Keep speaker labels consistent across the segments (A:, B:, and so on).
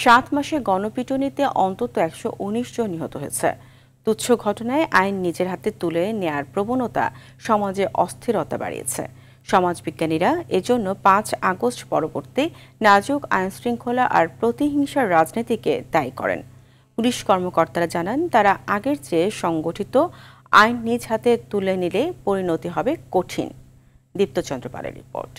A: 7 মাসে গণপিটুনিতে অন্তত 119 জন নিহত হয়েছে। তুচ্ছ ঘটনায় আইন নিজের হাতে তুলে নেয়ার প্রবণতা সমাজে অস্থিরতা বাড়িয়েছে। সমাজবিজ্ঞানীরা এজন্য 5 আগস্ট পরবর্তী নাজুক আইনশৃঙ্খলা আর প্রতিহিংসার রাজনীতিকে দায়ী করেন। পুলিশ কর্মকর্তারা জানান, তারা আগের চেয়ে সংগঠিত, আইন নিজ হাতে তুলে নিলে পরিণতি হবে কঠিন। দীপ্তচন্দ্র পালের রিপোর্ট।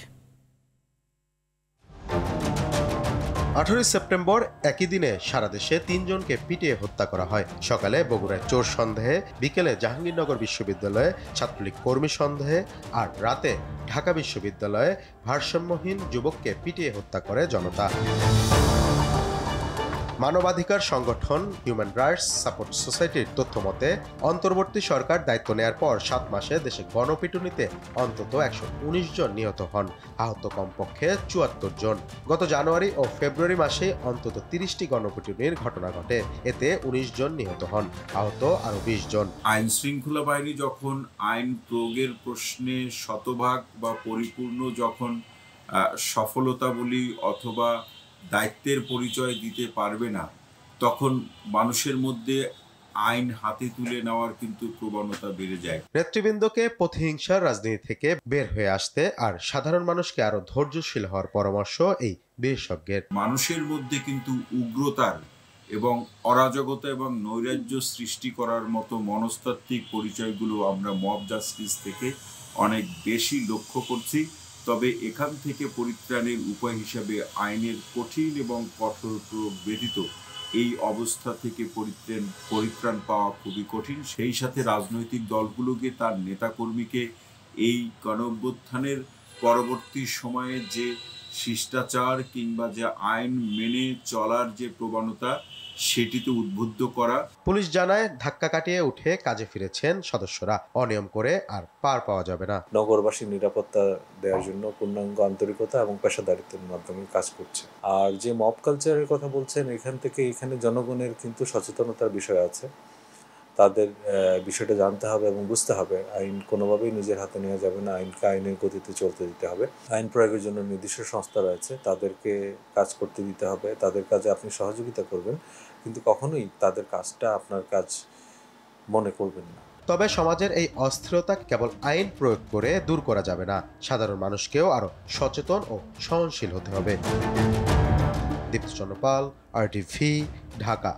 B: 18 সেপ্টেম্বর একই দিনে সারা দেশে 3 জনকে পিটিয়ে হত্যা করা হয়। সকালে বগুড়ায় চোর সন্দেহে, বিকেলে জাহাঙ্গীরনগর বিশ্ববিদ্যালয়ে ছাত্রলীগ কর্মী সন্দেহে, আর রাতে ঢাকা বিশ্ববিদ্যালয়ে ভারসাম্যহীন যুবককে পিটিয়ে হত্যা করে জনতা। মানবাধিকার সংগঠন হিউম্যান রাইটস সাপোর্ট সোসাইটির তথ্যমতে অন্তর্বর্তী সরকার দায়িত্ব নেয়ার পর 7 মাসে দেশে গণপিটুনিতে অন্তত 119 জন নিহত হন, আহত কমপক্ষে 74 জন। গত জানুয়ারি ও ফেব্রুয়ারি মাসে অন্তত 30টি গণপিটুনির ঘটনা ঘটে, এতে 19 জন নিহত হন, আহত আরো 20 জন।
C: আইন শৃঙ্খলা বাহিনী যখন আইন প্রয়োগের প্রশ্নে শতভাগ বা পরিপূর্ণ যখন সফলতা বলি অথবা দায়িত্বের পরিচয় দিতে পারবে না, তখন মানুষের মধ্যে আইন হাতে তুলে নেওয়ার কিন্তু প্রবণতা বেড়ে যায়।
B: নেতৃবৃন্দকে প্রতিহিংসার রাজনীতি থেকে বের হয়ে আসতে আর সাধারণ মানুষকে আরো ধৈর্যশীল হওয়ার পরামর্শ এই বিশেষজ্ঞের।
C: মানুষের মধ্যে কিন্তু উগ্রতার এবং অরাজকতা এবং নৈরাজ্য সৃষ্টি করার মতো মনস্তাত্ত্বিক পরিচয়গুলো আমরা মব জাস্টিস থেকে অনেক বেশি লক্ষ্য করছি। তবে এখান থেকে পরিত্রাণের উপায় হিসাবে আইনের কঠিন এবং কঠোর প্রয়োগ ব্যতীত এই অবস্থা থেকে পরিত্রাণ পাওয়া খুবই কঠিন। সেই সাথে রাজনৈতিক দলগুলোকে, তার নেতাকর্মীকে এই গণঅভ্যুত্থানের পরবর্তী সময়ে যে শিষ্টাচার কিংবা যে আইন মেনে চলার যে প্রবণতা, সেটিতে উদ্বুদ্ধ করা।
B: পুলিশ জানায়, ধাক্কা কাটিয়ে উঠে কাজে ফিরেছেন সদস্যরা, অনিয়ম করে আর পার পাওয়া যাবে না।
D: নগরবাসীর নিরাপত্তা দেওয়ার জন্য পূর্ণাঙ্গ আন্তরিকতা এবং পেশাদারিত্বের মাধ্যমে কাজ করছে। আর যে মব কালচারের কথা বলছেন, এখানে জনগণের কিন্তু সচেতনতার বিষয় আছে। তাদের বিষয়টা জানতে হবে এবং বুঝতে হবে আইন কোনোভাবেই নিজের হাতে নেওয়া যাবে না, আইনকে আইনের গতিতে চলতে দিতে হবে। আইন প্রয়োগের জন্য নির্দিষ্ট সংস্থা রয়েছে, তাদেরকে কাজ করতে দিতে হবে। তাদের কাজে আপনি সহযোগিতা করবেন, কিন্তু কখনোই তাদের কাজটা আপনার কাজ মনে করবেন না।
B: তবে সমাজের এই অস্থিরতা কেবল আইন প্রয়োগ করে দূর করা যাবে না, সাধারণ মানুষকেও আরো সচেতন ও সহনশীল হতে হবে। দীপ্তচন্দ্র পাল, RTV, ঢাকা।